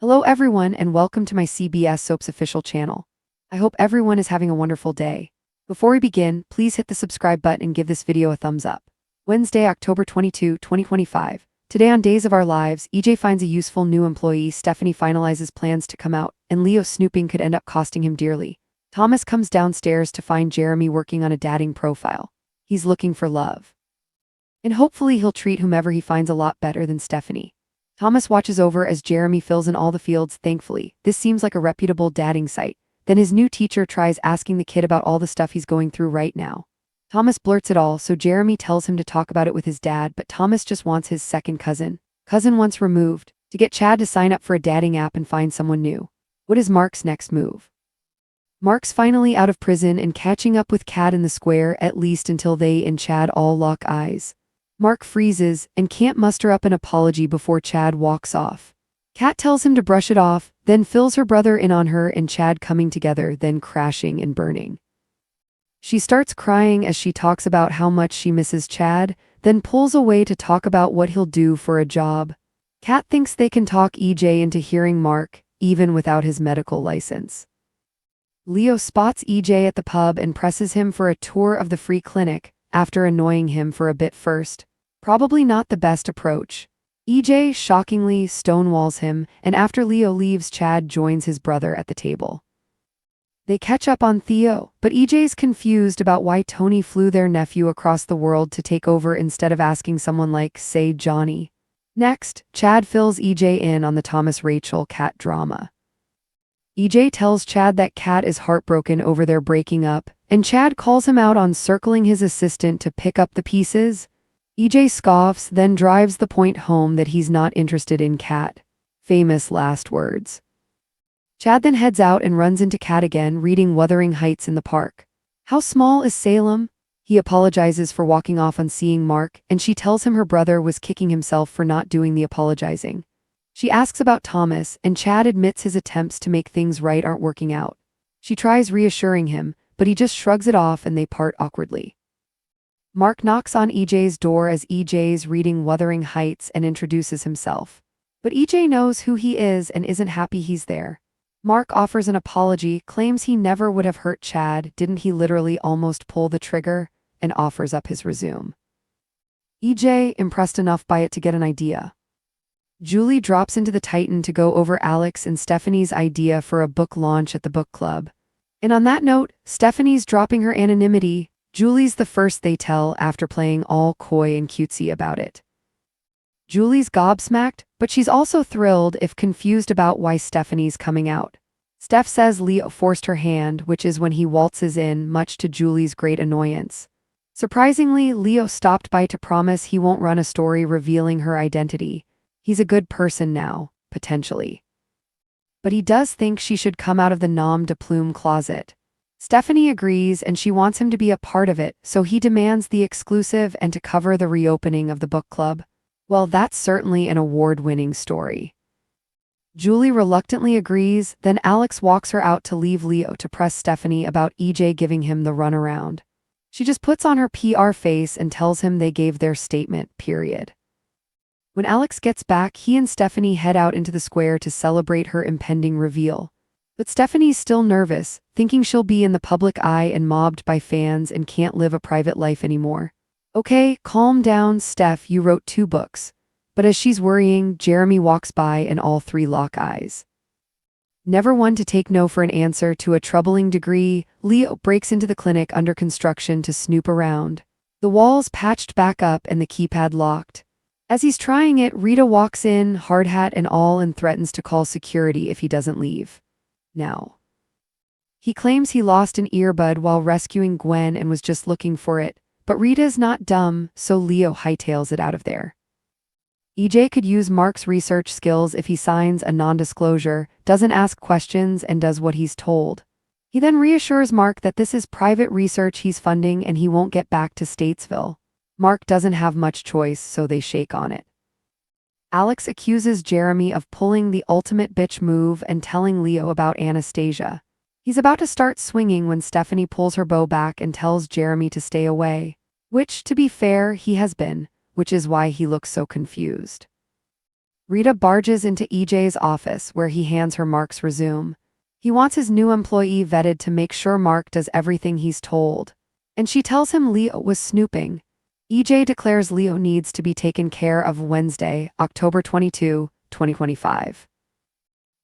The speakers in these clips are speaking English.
Hello everyone and welcome to my CBS Soaps official channel. I hope everyone is having a wonderful day. Before we begin, please hit the subscribe button and give this video a thumbs up. Wednesday, October 22, 2025. Today on Days of Our Lives, EJ finds a useful new employee, Stephanie finalizes plans to come out, and Leo snooping could end up costing him dearly. Thomas comes downstairs to find Jeremy working on a dating profile. He's looking for love. And hopefully he'll treat whomever he finds a lot better than Stephanie. Thomas watches over as Jeremy fills in all the fields. Thankfully, this seems like a reputable dating site. Then his new teacher tries asking the kid about all the stuff he's going through right now. Thomas blurts it all, so Jeremy tells him to talk about it with his dad, but Thomas just wants his second cousin once removed, to get Chad to sign up for a dating app and find someone new. What is Mark's next move? Mark's finally out of prison and catching up with Kat in the square, at least until they and Chad all lock eyes. Mark freezes and can't muster up an apology before Chad walks off. Kat tells him to brush it off, then fills her brother in on her and Chad coming together, then crashing and burning. She starts crying as she talks about how much she misses Chad, then pulls away to talk about what he'll do for a job. Kat thinks they can talk EJ into hearing Mark, even without his medical license. Leo spots EJ at the pub and presses him for a tour of the free clinic, after annoying him for a bit first. Probably not the best approach. EJ shockingly stonewalls him, and after Leo leaves, Chad joins his brother at the table. They catch up on Theo, but EJ's confused about why Tony flew their nephew across the world to take over instead of asking someone like, say, Johnny. Next, Chad fills EJ in on the Thomas-Rachel-Kat drama. EJ tells Chad that Kat is heartbroken over their breaking up, and Chad calls him out on circling his assistant to pick up the pieces. EJ scoffs, then drives the point home that he's not interested in Kat. Famous last words. Chad then heads out and runs into Kat again, reading Wuthering Heights in the park. How small is Salem? He apologizes for walking off on seeing Mark, and she tells him her brother was kicking himself for not doing the apologizing. She asks about Thomas, and Chad admits his attempts to make things right aren't working out. She tries reassuring him, but he just shrugs it off and they part awkwardly. Mark knocks on EJ's door as EJ's reading Wuthering Heights and introduces himself. But EJ knows who he is and isn't happy he's there. Mark offers an apology, claims he never would have hurt Chad, didn't he literally almost pull the trigger, and offers up his resume. EJ, impressed enough by it to get an idea. Julie drops into the Titan to go over Alex and Stephanie's idea for a book launch at the book club. And on that note, Stephanie's dropping her anonymity. Julie's the first they tell after playing all coy and cutesy about it. Julie's gobsmacked, but she's also thrilled if confused about why Stephanie's coming out. Steph says Leo forced her hand, which is when he waltzes in, much to Julie's great annoyance. Surprisingly, Leo stopped by to promise he won't run a story revealing her identity. He's a good person now, potentially. But he does think she should come out of the nom de plume closet. Stephanie agrees and she wants him to be a part of it, so he demands the exclusive and to cover the reopening of the book club. Well, that's certainly an award-winning story. Julie reluctantly agrees, then Alex walks her out to leave Leo to press Stephanie about EJ giving him the runaround. She just puts on her PR face and tells him they gave their statement, period. When Alex gets back, he and Stephanie head out into the square to celebrate her impending reveal. But Stephanie's still nervous, thinking she'll be in the public eye and mobbed by fans and can't live a private life anymore. Okay, calm down, Steph, you wrote 2 books. But as she's worrying, Jeremy walks by and all 3 lock eyes. Never one to take no for an answer to a troubling degree, Leo breaks into the clinic under construction to snoop around. The walls patched back up and the keypad locked. As he's trying it, Rita walks in, hard hat and all, and threatens to call security if he doesn't leave. Now. He claims he lost an earbud while rescuing Gwen and was just looking for it, but Rita's not dumb, so Leo hightails it out of there. EJ could use Mark's research skills if he signs a non-disclosure, doesn't ask questions, and does what he's told. He then reassures Mark that this is private research he's funding and he won't get back to Statesville. Mark doesn't have much choice, so they shake on it. Alex accuses Jeremy of pulling the ultimate bitch move and telling Leo about Anastasia. He's about to start swinging when Stephanie pulls her bow back and tells Jeremy to stay away, which, to be fair, he has been, which is why he looks so confused. Rita barges into EJ's office where he hands her Mark's resume. He wants his new employee vetted to make sure Mark does everything he's told. And she tells him Leo was snooping. EJ declares Leo needs to be taken care of Wednesday, October 22, 2025.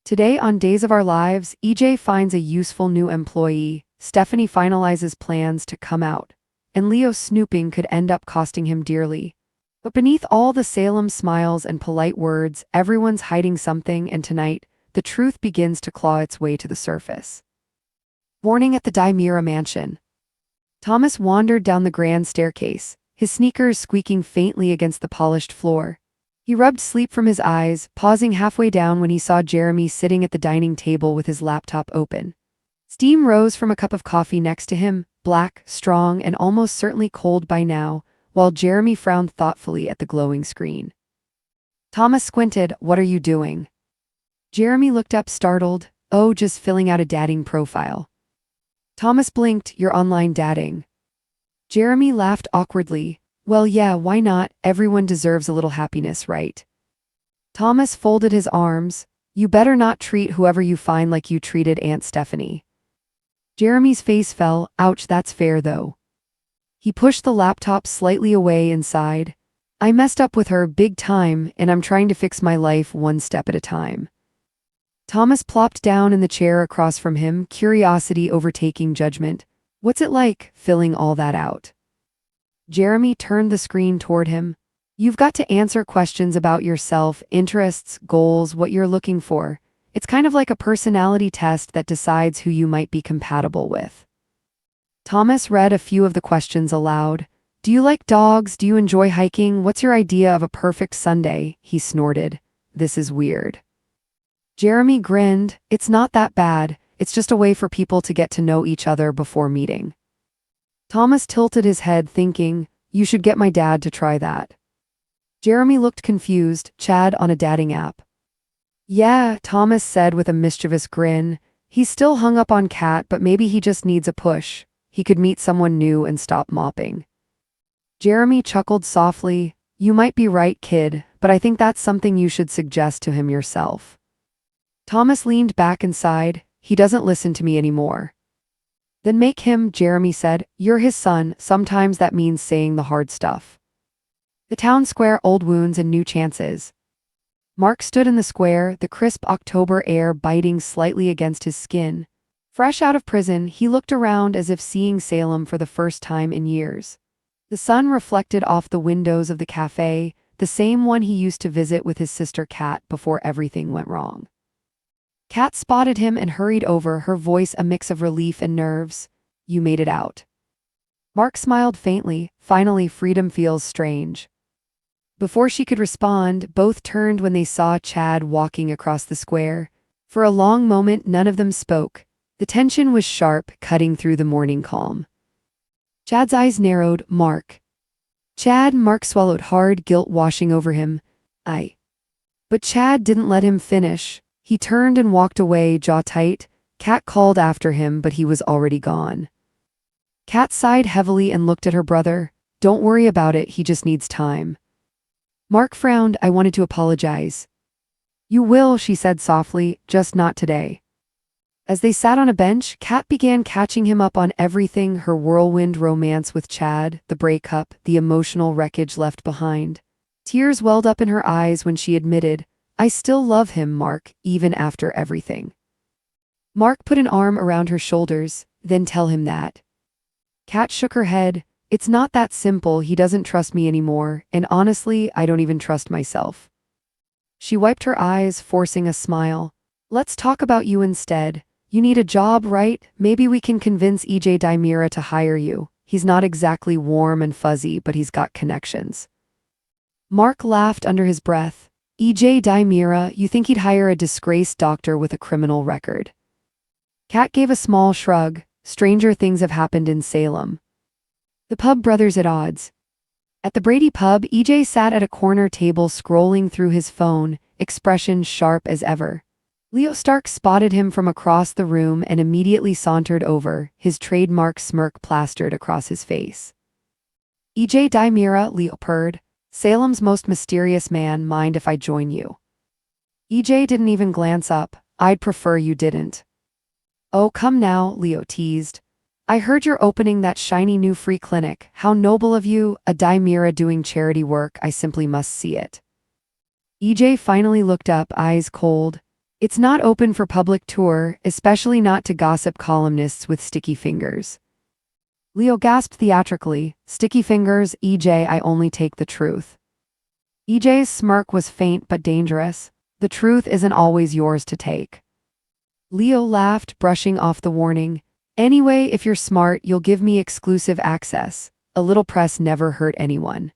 Today on Days of Our Lives, EJ finds a useful new employee. Stephanie finalizes plans to come out, and Leo's snooping could end up costing him dearly. But beneath all the Salem smiles and polite words, everyone's hiding something, and tonight, the truth begins to claw its way to the surface. Warning at the DiMera mansion. Thomas wandered down the grand staircase, his sneakers squeaking faintly against the polished floor. He rubbed sleep from his eyes, pausing halfway down when he saw Jeremy sitting at the dining table with his laptop open. Steam rose from a cup of coffee next to him, black, strong, and almost certainly cold by now, while Jeremy frowned thoughtfully at the glowing screen. Thomas squinted. "What are you doing?" Jeremy looked up startled. "Oh, just filling out a dating profile." Thomas blinked. "You're online dating." Jeremy laughed awkwardly. "Well, yeah, why not? Everyone deserves a little happiness, right?" Thomas folded his arms. "You better not treat whoever you find like you treated Aunt Stephanie." Jeremy's face fell. "Ouch, that's fair though." He pushed the laptop slightly away and sighed. "I messed up with her big time, and I'm trying to fix my life one step at a time." Thomas plopped down in the chair across from him, curiosity overtaking judgment. "What's it like, filling all that out?" Jeremy turned the screen toward him. "You've got to answer questions about yourself, interests, goals, what you're looking for. It's kind of like a personality test that decides who you might be compatible with." Thomas read a few of the questions aloud. "Do you like dogs? Do you enjoy hiking? What's your idea of a perfect Sunday?" He snorted. "This is weird." Jeremy grinned. "It's not that bad. It's just a way for people to get to know each other before meeting." Thomas tilted his head, thinking, "You should get my dad to try that." Jeremy looked confused. "Chad on a dating app?" "Yeah," Thomas said with a mischievous grin. "He's still hung up on Kat, but maybe he just needs a push. He could meet someone new and stop mopping." Jeremy chuckled softly. "You might be right, kid, but I think that's something you should suggest to him yourself." Thomas leaned back and sighed. "He doesn't listen to me anymore." "Then make him," Jeremy said. "You're his son, sometimes that means saying the hard stuff." The town square, old wounds and new chances. Mark stood in the square, the crisp October air biting slightly against his skin. Fresh out of prison, he looked around as if seeing Salem for the first time in years. The sun reflected off the windows of the cafe, the same one he used to visit with his sister Kat before everything went wrong. Kat spotted him and hurried over, her voice a mix of relief and nerves. "You made it out." Mark smiled faintly. "Finally, freedom feels strange." Before she could respond, both turned when they saw Chad walking across the square. For a long moment, none of them spoke. The tension was sharp, cutting through the morning calm. Chad's eyes narrowed. "Mark." "Chad," Mark swallowed hard, guilt washing over him. But Chad didn't let him finish. He turned and walked away, jaw tight. Kat called after him, but he was already gone. Kat sighed heavily and looked at her brother. "Don't worry about it, he just needs time." Mark frowned. "I wanted to apologize." "You will," she said softly, "just not today." As they sat on a bench, Kat began catching him up on everything, her whirlwind romance with Chad, the breakup, the emotional wreckage left behind. Tears welled up in her eyes when she admitted, "I still love him, Mark, even after everything." Mark put an arm around her shoulders. "Then tell him that." Kat shook her head. "It's not that simple. He doesn't trust me anymore, and honestly, I don't even trust myself." She wiped her eyes, forcing a smile. "Let's talk about you instead. You need a job, right? Maybe we can convince EJ DiMera to hire you. He's not exactly warm and fuzzy, but he's got connections." Mark laughed under his breath. "EJ DiMera, you think he'd hire a disgraced doctor with a criminal record?" Kat gave a small shrug. "Stranger things have happened in Salem." The Pub brothers at odds. At the Brady pub, EJ sat at a corner table scrolling through his phone, expression sharp as ever. Leo Stark spotted him from across the room and immediately sauntered over, his trademark smirk plastered across his face. "EJ DiMera," Leo purred. "Salem's most mysterious man, mind if I join you?" EJ didn't even glance up. I'd prefer you didn't. Oh, come now, Leo teased. I heard you're opening that shiny new free clinic. How noble of you, a DiMera doing charity work. I simply must see it. EJ finally looked up, eyes cold. It's not open for public tour, especially not to gossip columnists with sticky fingers. Leo gasped theatrically. Sticky fingers, EJ, I only take the truth. EJ's smirk was faint but dangerous. The truth isn't always yours to take. Leo laughed, brushing off the warning. Anyway, if you're smart, you'll give me exclusive access. A little press never hurt anyone.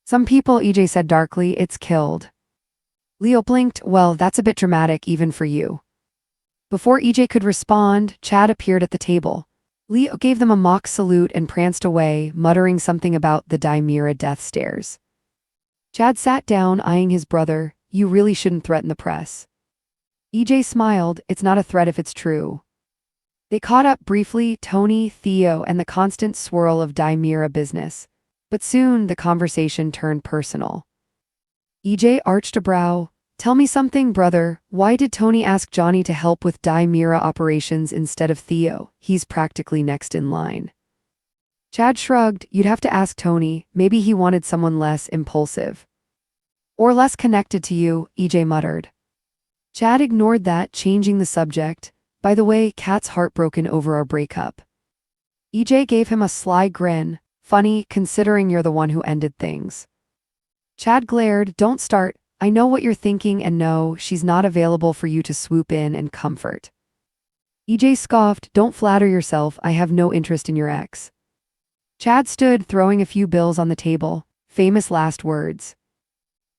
Some people, EJ said darkly, it's killed. Leo blinked. Well, that's a bit dramatic even for you. Before EJ could respond, Chad appeared at the table. Leo gave them a mock salute and pranced away, muttering something about the DiMera death stares. Chad sat down, eyeing his brother. You really shouldn't threaten the press. EJ smiled. It's not a threat if it's true. They caught up briefly, Tony, Theo, and the constant swirl of DiMera business. But soon the conversation turned personal. EJ arched a brow. Tell me something, brother. Why did Tony ask Johnny to help with DiMera operations instead of Theo? He's practically next in line. Chad shrugged. You'd have to ask Tony. Maybe he wanted someone less impulsive. Or less connected to you, EJ muttered. Chad ignored that, changing the subject. By the way, Kat's heartbroken over our breakup. EJ gave him a sly grin. Funny, considering you're the one who ended things. Chad glared. Don't start. I know what you're thinking, and no, she's not available for you to swoop in and comfort. EJ scoffed. Don't flatter yourself. I have no interest in your ex. Chad stood, throwing a few bills on the table. Famous last words.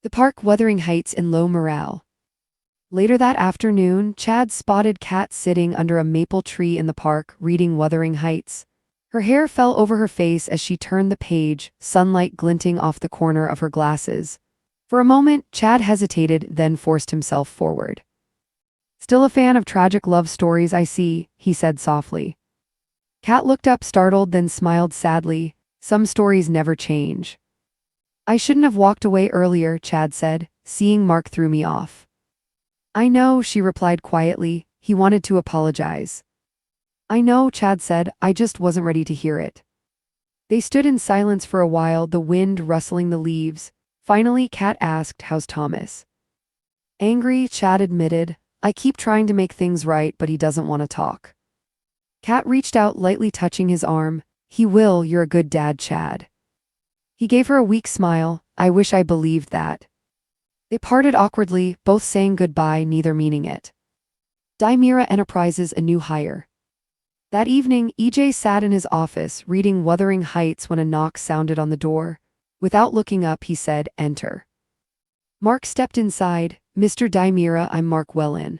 The park, Wuthering Heights, in low morale. Later that afternoon, Chad spotted Kat sitting under a maple tree in the park, reading Wuthering Heights. Her hair fell over her face as she turned the page, sunlight glinting off the corner of her glasses. For a moment, Chad hesitated, then forced himself forward. Still a fan of tragic love stories, I see, he said softly. Kat looked up startled, then smiled sadly. Some stories never change. I shouldn't have walked away earlier, Chad said. Seeing Mark threw me off. I know, she replied quietly. He wanted to apologize. I know, Chad said. I just wasn't ready to hear it. They stood in silence for a while, the wind rustling the leaves. Finally, Kat asked, how's Thomas? Angry, Chad admitted. I keep trying to make things right, but he doesn't want to talk. Kat reached out, lightly touching his arm. He will, you're a good dad, Chad. He gave her a weak smile. I wish I believed that. They parted awkwardly, both saying goodbye, neither meaning it. DiMera Enterprises, a new hire. That evening, EJ sat in his office, reading Wuthering Heights when a knock sounded on the door. Without looking up, he said, enter. Mark stepped inside. Mr. DiMera, I'm Mark Wellin.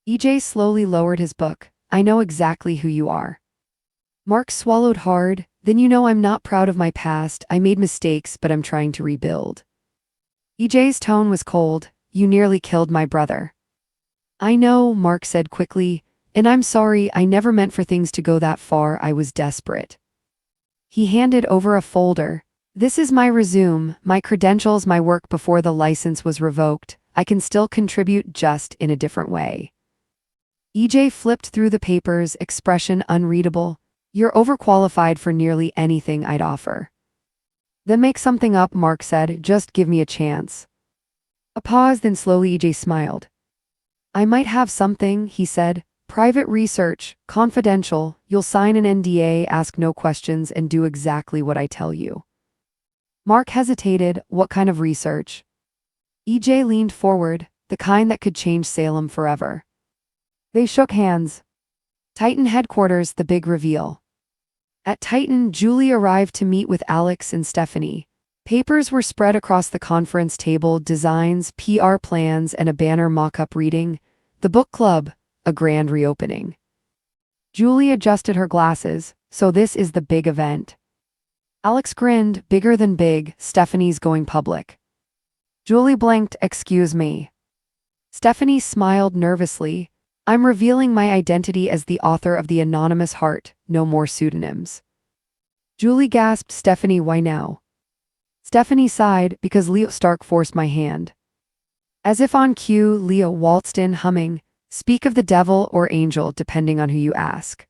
EJ slowly lowered his book. I know exactly who you are. Mark swallowed hard. Then you know I'm not proud of my past. I made mistakes, but I'm trying to rebuild. EJ's tone was cold. You nearly killed my brother. I know, Mark said quickly, and I'm sorry. I never meant for things to go that far. I was desperate. He handed over a folder. This is my resume, my credentials, my work before the license was revoked. I can still contribute, just in a different way. EJ flipped through the papers, expression unreadable. You're overqualified for nearly anything I'd offer. Then make something up, Mark said. Just give me a chance. A pause, then slowly EJ smiled. I might have something, he said. Private research, confidential. You'll sign an NDA, ask no questions, and do exactly what I tell you. Mark hesitated. What kind of research? EJ leaned forward. The kind that could change Salem forever. They shook hands. Titan headquarters, the big reveal. At Titan, Julie arrived to meet with Alex and Stephanie. Papers were spread across the conference table, designs, PR plans, and a banner mock-up reading, The Book Club, a grand reopening. Julie adjusted her glasses. So this is the big event. Alex grinned. Bigger than big, Stephanie's going public. Julie blinked. Excuse me. Stephanie smiled nervously. I'm revealing my identity as the author of The Anonymous Heart, no more pseudonyms. Julie gasped. Stephanie, why now? Stephanie sighed. Because Leo Stark forced my hand. As if on cue, Leo waltzed in humming, "Speak of the devil or angel, depending on who you ask."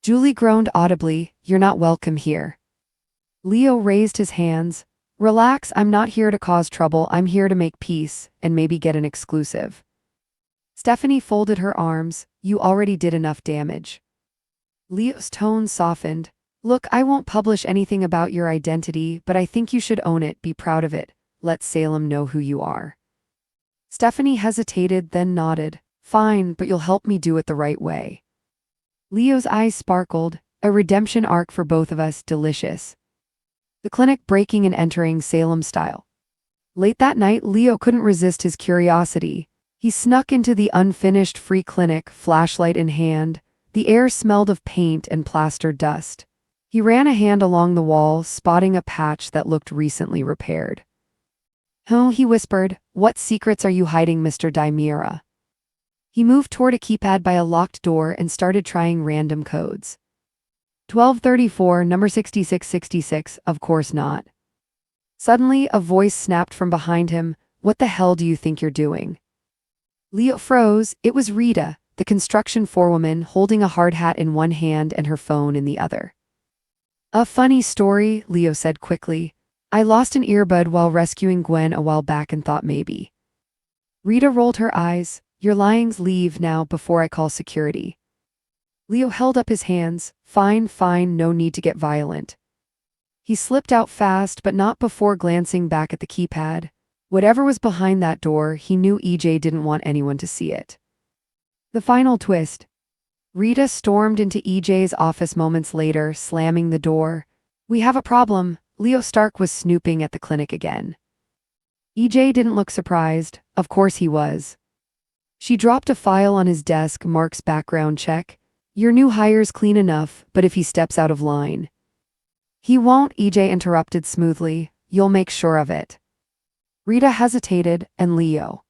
Julie groaned audibly, "You're not welcome here." Leo raised his hands. "Relax, I'm not here to cause trouble, I'm here to make peace, and maybe get an exclusive." Stephanie folded her arms. "You already did enough damage." Leo's tone softened. "Look, I won't publish anything about your identity, but I think you should own it, be proud of it. Let Salem know who you are." Stephanie hesitated, then nodded. "Fine, but you'll help me do it the right way." Leo's eyes sparkled. "A redemption arc for both of us, delicious." The clinic breaking and entering Salem style. Late that night, Leo couldn't resist his curiosity. He snuck into the unfinished free clinic, flashlight in hand. The air smelled of paint and plaster dust. He ran a hand along the wall, spotting a patch that looked recently repaired. "Oh," he whispered, "what secrets are you hiding, Mr. DiMera?" He moved toward a keypad by a locked door and started trying random codes. 1234, number 6666, of course not. Suddenly, a voice snapped from behind him. "What the hell do you think you're doing?" Leo froze. It was Rita, the construction forewoman, holding a hard hat in one hand and her phone in the other. "A funny story," Leo said quickly. "I lost an earbud while rescuing Gwen a while back and thought maybe." Rita rolled her eyes. "You're lying, leave now before I call security." Leo held up his hands. "Fine, fine, no need to get violent." He slipped out fast, but not before glancing back at the keypad. Whatever was behind that door, he knew EJ didn't want anyone to see it. The final twist. Rita stormed into EJ's office moments later, slamming the door. "We have a problem." Leo Stark was snooping at the clinic again. EJ didn't look surprised. Of course he was. She dropped a file on his desk, "Mark's background check. Your new hire's clean enough, but if he steps out of line." "He won't," EJ interrupted smoothly. "You'll make sure of it." Rita hesitated, and Leo.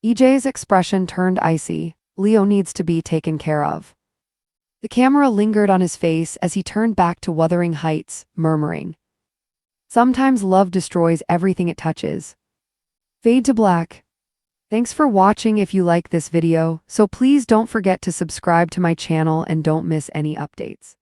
EJ's expression turned icy. Leo needs to be taken care of. The camera lingered on his face as he turned back to Wuthering Heights, murmuring, "Sometimes love destroys everything it touches." Fade to black. Thanks for watching. If you like this video, so please don't forget to subscribe to my channel and don't miss any updates.